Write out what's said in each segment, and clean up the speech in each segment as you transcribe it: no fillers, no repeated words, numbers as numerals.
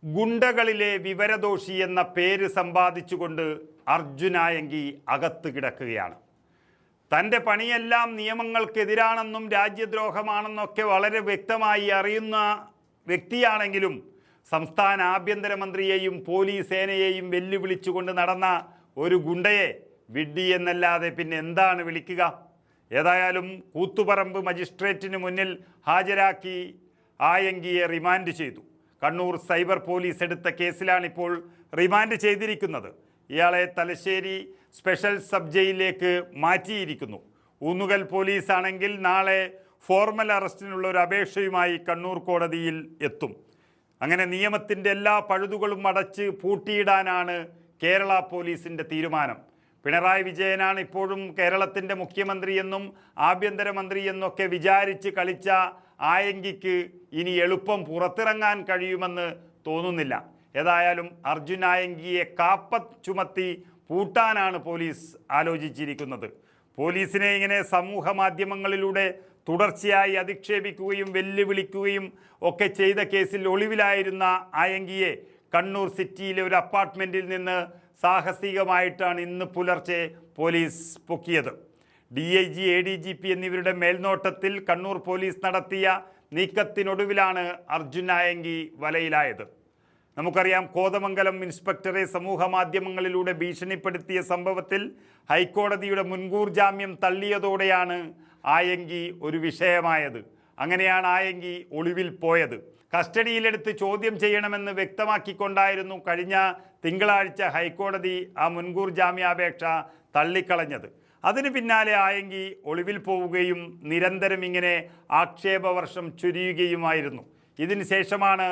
ഗുണ്ടകളിലെ വിവരദോഷി എന്ന പേര് സമ്പാദിച്ചുകൊണ്ട് അർജുൻ ആയങ്കി അകത്ത് കിടക്കുകയാണ്. തൻ്റെ പണിയെല്ലാം നിയമങ്ങൾക്കെതിരാണെന്നും രാജ്യദ്രോഹമാണെന്നൊക്കെ വളരെ വ്യക്തമായി അറിയുന്ന വ്യക്തിയാണെങ്കിലും സംസ്ഥാന ആഭ്യന്തരമന്ത്രിയെയും പോലീസ് സേനയെയും വെല്ലുവിളിച്ചുകൊണ്ട് നടന്ന ഒരു ഗുണ്ടയെ വിഡ്ഢി എന്നല്ലാതെ പിന്നെ എന്താണ് വിളിക്കുക? ഏതായാലും കൂത്തുപറമ്പ് മജിസ്ട്രേറ്റിന് മുന്നിൽ ഹാജരാക്കി ആയങ്കിയെ റിമാൻഡ് ചെയ്തു. കണ്ണൂർ സൈബർ പോലീസ് എടുത്ത കേസിലാണിപ്പോൾ റിമാൻഡ് ചെയ്തിരിക്കുന്നത്. ഇയാളെ തലശ്ശേരി സ്പെഷ്യൽ സബ് ജയിലിലേക്ക് മാറ്റിയിരിക്കുന്നു. ഊന്നുകൽ പോലീസാണെങ്കിൽ നാളെ ഫോർമൽ അറസ്റ്റിനുള്ള ഒരു അപേക്ഷയുമായി കണ്ണൂർ കോടതിയിൽ എത്തും. അങ്ങനെ നിയമത്തിൻ്റെ എല്ലാ പഴുതുകളും അടച്ച് പൂട്ടിയിടാനാണ് കേരള പോലീസിൻ്റെ തീരുമാനം. പിണറായി വിജയനാണ് ഇപ്പോഴും കേരളത്തിൻ്റെ മുഖ്യമന്ത്രിയെന്നും ആഭ്യന്തരമന്ത്രി എന്നൊക്കെ വിചാരിച്ച് കളിച്ച ആയങ്കിക്ക് ഇനി എളുപ്പം പുറത്തിറങ്ങാൻ കഴിയുമെന്ന് തോന്നുന്നില്ല. ഏതായാലും അർജുൻ ആയങ്കിയെ കാപ്പത്ത് ചുമത്തി പൂട്ടാനാണ് പോലീസ് ആലോചിച്ചിരിക്കുന്നത്. പോലീസിനെ ഇങ്ങനെ സമൂഹ മാധ്യമങ്ങളിലൂടെ തുടർച്ചയായി അധിക്ഷേപിക്കുകയും വെല്ലുവിളിക്കുകയും ഒക്കെ ചെയ്ത കേസിൽ ഒളിവിലായിരുന്ന ആയങ്കിയെ കണ്ണൂർ സിറ്റിയിലെ ഒരു അപ്പാർട്ട്മെൻറ്റിൽ നിന്ന് സാഹസികമായിട്ടാണ് ഇന്ന് പുലർച്ചെ പോലീസ് പൊക്കിയത്. DIG, ADGP എന്നിവരുടെ മേൽനോട്ടത്തിൽ കണ്ണൂർ പോലീസ് നടത്തിയ നീക്കത്തിനൊടുവിലാണ് അർജുൻ ആയങ്കി വലയിലായത്. നമുക്കറിയാം, കോതമംഗലം ഇൻസ്പെക്ടറെ സമൂഹ മാധ്യമങ്ങളിലൂടെ ഭീഷണിപ്പെടുത്തിയ സംഭവത്തിൽ ഹൈക്കോടതിയുടെ മുൻകൂർ ജാമ്യം തള്ളിയതോടെയാണ് ആയങ്കി ഒരു വിഷയമായത്. അങ്ങനെയാണ് ആയങ്കി ഒളിവിൽ പോയത്. കസ്റ്റഡിയിലെടുത്ത് ചോദ്യം ചെയ്യണമെന്ന് വ്യക്തമാക്കിക്കൊണ്ടായിരുന്നു കഴിഞ്ഞ തിങ്കളാഴ്ച ഹൈക്കോടതി ആ മുൻകൂർ ജാമ്യാപേക്ഷ തള്ളിക്കളഞ്ഞത്. അതിന് പിന്നാലെ ആയങ്കി ഒളിവിൽ പോവുകയും നിരന്തരം ഇങ്ങനെ ആക്ഷേപവർഷം ചൊരിയുകയുമായിരുന്നു. ഇതിന് ശേഷമാണ്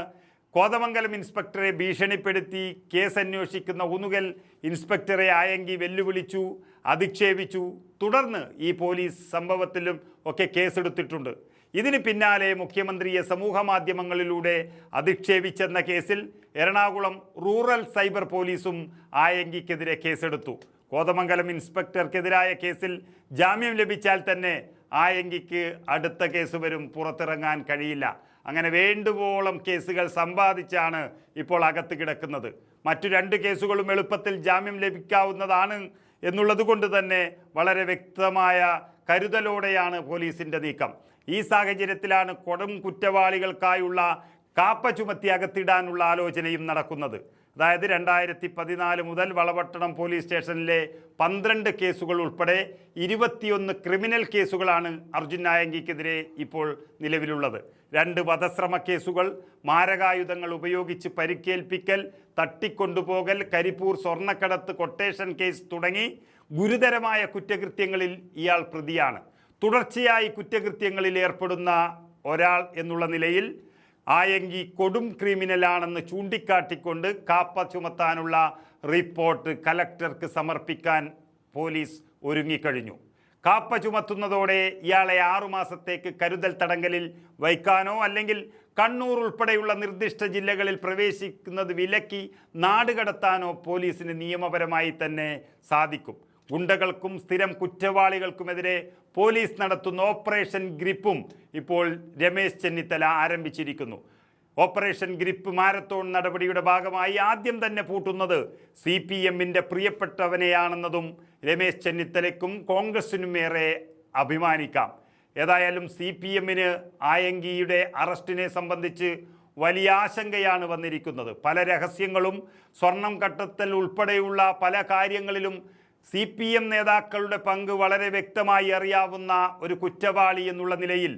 കോതമംഗലം ഇൻസ്പെക്ടറെ ഭീഷണിപ്പെടുത്തി കേസ് അന്വേഷിക്കുന്ന ഊന്നുകൽ ഇൻസ്പെക്ടറെ ആയങ്കി വെല്ലുവിളിച്ചു, അധിക്ഷേപിച്ചു. തുടർന്ന് ഈ പോലീസ് സംഭവത്തിലും ഒക്കെ കേസെടുത്തിട്ടുണ്ട്. ഇതിന് പിന്നാലെ മുഖ്യമന്ത്രിയെ സമൂഹ മാധ്യമങ്ങളിലൂടെ അധിക്ഷേപിച്ചെന്ന കേസിൽ എറണാകുളം റൂറൽ സൈബർ പോലീസും ആയങ്കിക്കെതിരെ കേസെടുത്തു. കോതമംഗലം ഇൻസ്പെക്ടർക്കെതിരായ കേസിൽ ജാമ്യം ലഭിച്ചാൽ തന്നെ ആയങ്കിക്ക് അടുത്ത കേസ് വരും, പുറത്തിറങ്ങാൻ കഴിയില്ല. അങ്ങനെ വേണ്ടുവോളം കേസുകൾ സമ്പാദിച്ചാണ് ഇപ്പോൾ അകത്ത് കിടക്കുന്നത്. മറ്റു 2 കേസുകളും എളുപ്പത്തിൽ ജാമ്യം ലഭിക്കാവുന്നതാണ് എന്നുള്ളത് കൊണ്ട് തന്നെ വളരെ വ്യക്തമായ കരുതലോടെയാണ് പോലീസിൻ്റെ നീക്കം. ഈ സാഹചര്യത്തിലാണ് കൊടും കുറ്റവാളികൾക്കായുള്ള കാപ്പ ചുമത്തി അകത്തിടാനുള്ള ആലോചനയും നടക്കുന്നത്. അതായത് 2014 മുതൽ വളപട്ടണം പോലീസ് സ്റ്റേഷനിലെ 12 കേസുകൾ ഉൾപ്പെടെ 21 ക്രിമിനൽ കേസുകളാണ് അർജുൻ ആയങ്കിക്കെതിരെ ഇപ്പോൾ നിലവിലുള്ളത്. 2 വധശ്രമ കേസുകൾ, മാരകായുധങ്ങൾ ഉപയോഗിച്ച് പരിക്കേൽപ്പിക്കൽ, തട്ടിക്കൊണ്ടുപോകൽ, കരിപ്പൂർ സ്വർണ്ണക്കടത്ത്, കൊട്ടേഷൻ കേസ് തുടങ്ങി ഗുരുതരമായ കുറ്റകൃത്യങ്ങളിൽ ഇയാൾ പ്രതിയാണ്. തുടർച്ചയായി കുറ്റകൃത്യങ്ങളിൽ ഏർപ്പെടുന്ന ഒരാൾ എന്നുള്ള നിലയിൽ ആയങ്കി കൊടും ക്രിമിനലാണെന്ന് ചൂണ്ടിക്കാട്ടിക്കൊണ്ട് കാപ്പ ചുമത്താനുള്ള റിപ്പോർട്ട് കലക്ടർക്ക് സമർപ്പിക്കാൻ പോലീസ് ഒരുങ്ങിക്കഴിഞ്ഞു. കാപ്പ ചുമത്തുന്നതോടെ ഇയാളെ 6 മാസത്തേക്ക് കരുതൽ തടങ്കലിൽ വയ്ക്കാനോ അല്ലെങ്കിൽ കണ്ണൂർ ഉൾപ്പെടെയുള്ള നിർദ്ദിഷ്ട ജില്ലകളിൽ പ്രവേശിക്കുന്നത് വിലക്കി നാടുകടത്താനോ പോലീസിന് നിയമപരമായി തന്നെ സാധിക്കും. ഗുണ്ടകൾക്കും സ്ഥിരം കുറ്റവാളികൾക്കുമെതിരെ പോലീസ് നടത്തുന്ന ഓപ്പറേഷൻ ഗ്രിപ്പും ഇപ്പോൾ രമേശ് ചെന്നിത്തല ആരംഭിച്ചിരിക്കുന്നു. ഓപ്പറേഷൻ ഗ്രിപ്പ് മാരത്തോൺ നടപടിയുടെ ഭാഗമായി ആദ്യം തന്നെ പൂട്ടുന്നത് CPMൻ്റെ പ്രിയപ്പെട്ടവനെയാണെന്നതും രമേശ് ചെന്നിത്തലയ്ക്കും കോൺഗ്രസിനുമേറെ അഭിമാനിക്കാം. ഏതായാലും CPMന് ആയങ്കിയുടെ അറസ്റ്റിനെ സംബന്ധിച്ച് വലിയ ആശങ്കയാണ് വന്നിരിക്കുന്നത്. പല രഹസ്യങ്ങളും സ്വർണം കണ്ടെത്തൽ ഉൾപ്പെടെയുള്ള പല കാര്യങ്ങളിലും CPM നേതാക്കളുടെ പങ്ക് വളരെ വ്യക്തമായി അറിയാവുന്ന ഒരു കുറ്റവാളി എന്നുള്ള നിലയിൽ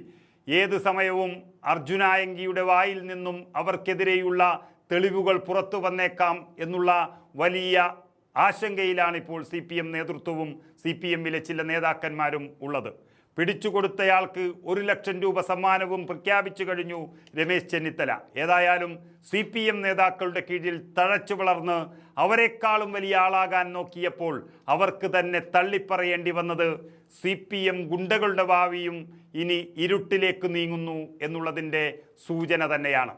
ഏത് സമയവും അർജുൻ ആയങ്കിയുടെ വായിൽ നിന്നും അവർക്കെതിരെയുള്ള തെളിവുകൾ പുറത്തു വന്നേക്കാം എന്നുള്ള വലിയ ആശങ്കയിലാണ് ഇപ്പോൾ CPM നേതൃത്വവും CPMലെ ചില നേതാക്കന്മാരും ഉള്ളത്. പിടിച്ചുകൊടുത്തയാൾക്ക് 1 ലക്ഷം രൂപ സമ്മാനവും പ്രഖ്യാപിച്ചു കഴിഞ്ഞു രമേശ് ചെന്നിത്തല. ഏതായാലും CPM നേതാക്കളുടെ കീഴിൽ തഴച്ചു വളർന്ന് അവരെക്കാളും വലിയ ആളാകാൻ നോക്കിയപ്പോൾ അവർക്ക് തന്നെ തള്ളിപ്പറയേണ്ടി വന്നത് CPM ഗുണ്ടകളുടെ ഭാവിയും ഇനി ഇരുട്ടിലേക്ക് നീങ്ങുന്നു എന്നുള്ളതിൻ്റെ സൂചന തന്നെയാണ്.